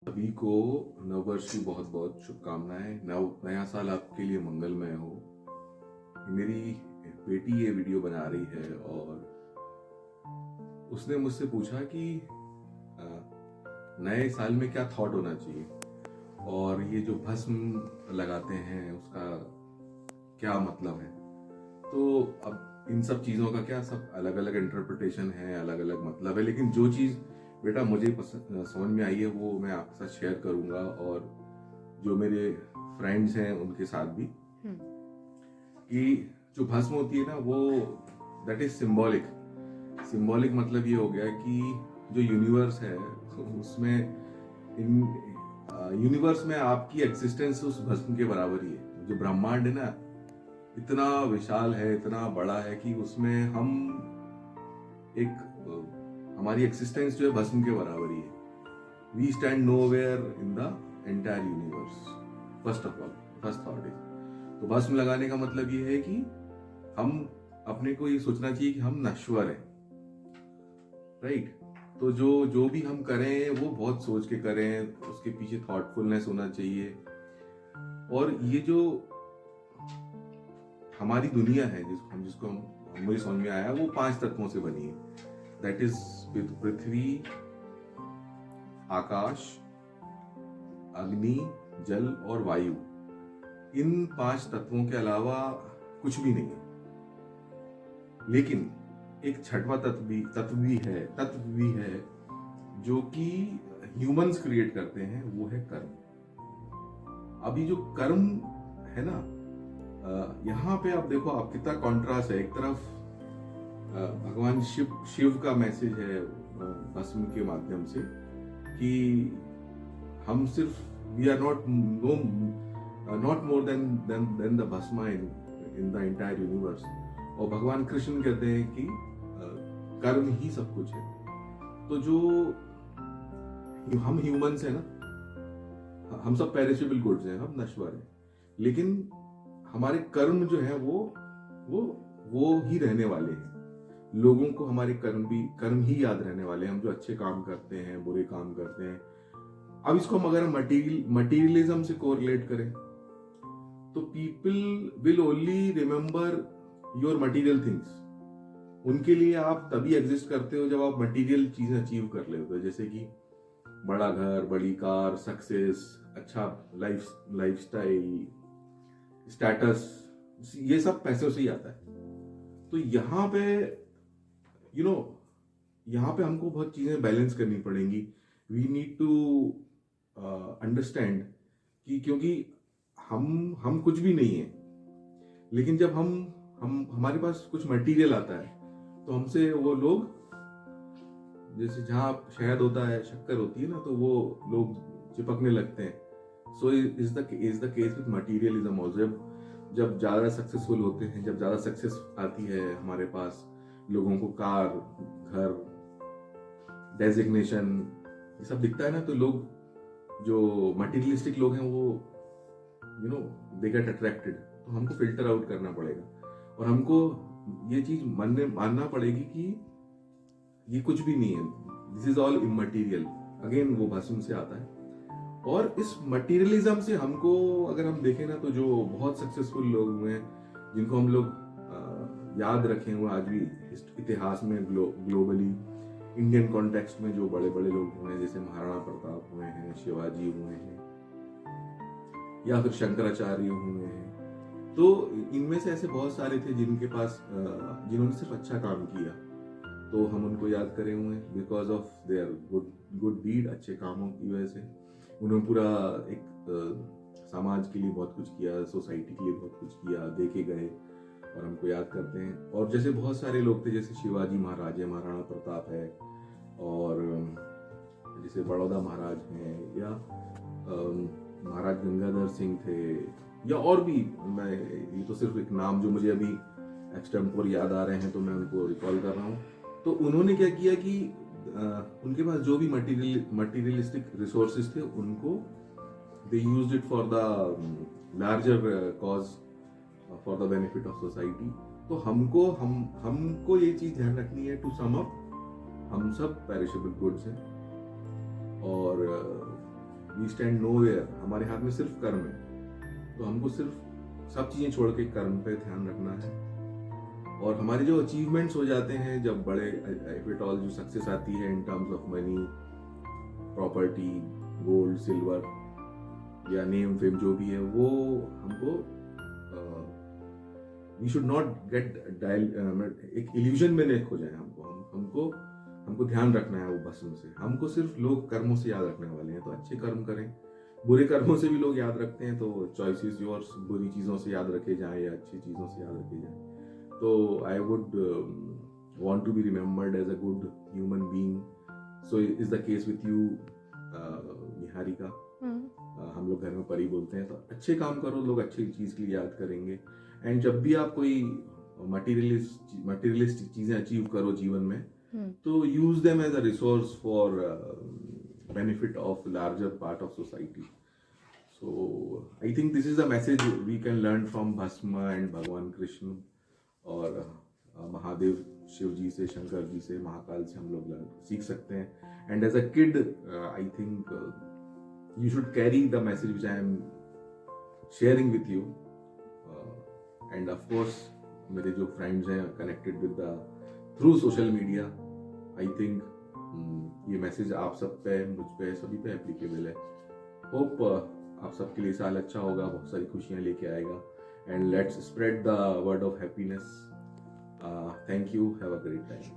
सभी को नववर्ष की बहुत बहुत शुभकामनाएं। नया साल आपके लिए मंगलमय हो। मेरी बेटी ये वीडियो बना रही है और उसने मुझसे पूछा कि अ, नए साल में क्या थॉट होना चाहिए और ये जो भस्म लगाते हैं उसका क्या मतलब है। तो अब इन सब चीज़ों का क्या सब अलग अलग इंटरप्रिटेशन है, अलग अलग मतलब है, लेकिन जो चीज़ बेटा मुझे समझ में आई है वो मैं आपके साथ शेयर करूंगा और जो मेरे फ्रेंड्स हैं उनके साथ भी। कि जो भस्म होती है ना वो दैट इज सिंबॉलिक। सिंबॉलिक मतलब ये हो गया कि जो यूनिवर्स है उसमें इन यूनिवर्स में आपकी एक्सिस्टेंस उस भस्म के बराबर ही है। जो ब्रह्मांड है ना इतना विशाल है, इतना बड़ा है कि उसमें हम हमारी एक्सिस्टेंस जो है भस्म के बराबर ही है। We stand nowhere in the entire universe. First of all first thought is, तो भस्म लगाने का मतलब ये है कि हम अपने को ये सोचना चाहिए कि हम नश्वर हैं, राइट। तो जो जो भी हम करें वो बहुत सोच के करें, उसके पीछे थॉटफुलनेस होना चाहिए। और ये जो हमारी दुनिया है जिसको हम मुझे समझ में आया वो 5 तत्वों से बनी है। दैट इज पृथ्वी, आकाश, अग्नि, जल और वायु। इन 5 तत्वों के अलावा कुछ भी नहीं है। लेकिन एक छठवां तत्व भी है जो कि ह्यूमंस क्रिएट करते हैं, वो है कर्म। अभी जो कर्म है ना, यहाँ पे आप देखो, आप कितना कॉन्ट्रास्ट है। एक तरफ भगवान शिव का मैसेज है भस्म के माध्यम से कि हम सिर्फ we are not more than the भस्मा इन द एंटायर यूनिवर्स। और भगवान कृष्ण कहते हैं कि कर्म ही सब कुछ है। तो जो हम ह्यूमंस है ना, हम सब पेरिशेबल गुड्स हैं, हम नश्वर हैं, लेकिन हमारे कर्म जो है वो ही रहने वाले हैं। लोगों को हमारे कर्म ही याद रहने वाले हैं। हम जो अच्छे काम करते हैं, बुरे काम करते हैं। अब इसको हम अगर मटीरियलिज्म से कोरिलेट करें तो people will only remember your material things. उनके लिए आप तभी एग्जिस्ट करते हो जब आप मटीरियल चीजें अचीव कर लेते हो, जैसे कि बड़ा घर, बड़ी कार, सक्सेस, अच्छा लाइफस्टाइल, स्टेटस, ये सब पैसों से ही आता है। तो यहाँ पे यहाँ पे हमको बहुत चीजें बैलेंस करनी पड़ेंगी। वी नीड टू अंडरस्टैंड कि क्योंकि हम कुछ भी नहीं है, लेकिन जब हम हमारे पास कुछ मटेरियल आता है तो हमसे वो लोग, जैसे जहाँ शहद होता है, शक्कर होती है ना, तो वो लोग चिपकने लगते हैं। So is the case with materialism also. जब ज्यादा सक्सेसफुल होते हैं, जब ज्यादा सक्सेस आती है हमारे पास, लोगों को कार, घर, डेजिग्नेशन, ये सब दिखता है ना, तो लोग जो मटीरियलिस्टिक लोग हैं वो दे गेट अट्रैक्टेड। तो हमको फिल्टर आउट करना पड़ेगा और हमको ये चीज मानना पड़ेगी कि ये कुछ भी नहीं है, this is all immaterial. Again वो भस्म से आता है। और इस मटेरियलिज्म से हमको अगर हम देखें ना, तो जो बहुत सक्सेसफुल लोग हुए हैं, जिनको हम लोग याद रखे हुए आज भी इतिहास में, ग्लोबली, इंडियन कॉन्टेक्स्ट में, जो बड़े बड़े लोग हुए हैं, जैसे महाराणा प्रताप हुए हैं, शिवाजी हुए हैं, या फिर शंकराचार्य हुए हैं, तो इनमें से ऐसे बहुत सारे थे जिनके पास जिन्होंने सिर्फ अच्छा काम किया, तो हम उनको याद करे हुए हैं because of their good deed. अच्छे कामों की वजह से उन्होंने पूरा एक समाज के लिए बहुत कुछ किया, सोसाइटी के लिए बहुत कुछ किया, देके गए और हमको याद करते हैं। और जैसे बहुत सारे लोग थे, जैसे शिवाजी महाराज है, महाराणा प्रताप है, और जैसे बड़ौदा महाराज हैं, या महाराज गंगाधर सिंह थे, या और भी। मैं ये तो सिर्फ एक नाम जो मुझे अभी एक्सटेम्पोर याद आ रहे हैं तो मैं उनको रिकॉल कर रहा हूँ। तो उन्होंने क्या किया कि उनके पास जो भी मटीरियलिस्टिक रिसोर्सेज थे, उनको they used it for the larger cause, for the benefit of society. तो हमको ये चीज ध्यान रखनी है, टू सम अप, हम सब पेरिशेबल गुड्स हैं और वी स्टैंड नोवेयर, हमारे हाथ में सिर्फ कर्म है, तो हमको सिर्फ सब चीजें छोड़ के कर्म पे ध्यान रखना है। और हमारे जो अचीवमेंट्स हो जाते हैं जब बड़े, इफ इट ऑल, जो सक्सेस आती है in terms of money, property, gold, silver या नेम फेम जो भी है, वो हमको वी शुड नॉट गेट एक इल्यूजन में नहीं खो जाए। हमको ध्यान रखना है वो भस्म से। हमको सिर्फ लोग कर्मों से याद रखने वाले हैं, तो अच्छे कर्म करें। बुरे कर्मों से भी लोग याद रखते हैं, तो चॉइस इज योर्स, बुरी चीज़ों से याद रखे जाएं या अच्छी चीज़ों से याद रखे जाएं। तो I would want to be remembered as a good human being. So is the case with you, Niharika. हम लोग घर में परी बोलते हैं, तो अच्छे काम करो, लोग अच्छी चीज के लिए याद करेंगे। एंड जब भी आप कोई मटेरियलिस्टिक चीजें अचीव करो जीवन में, तो use them as a resource for benefit of larger part of society. So I think this is the message we can learn from भस्म एंड भगवान कृष्ण और महादेव, शिव जी से, शंकर जी से, महाकाल से हम लोग सीख सकते हैं। And as a kid I think you should carry the message which I am sharing with you, and of course मेरे जो friends हैं connected with the through social media, I think ये message आप सब पे, मुझ पे, सभी पे applicable है। hope आप सबके लिए साल अच्छा होगा, बहुत सारी खुशियाँ लेके आएगा, and let's spread the word of happiness. Thank you, have a great time.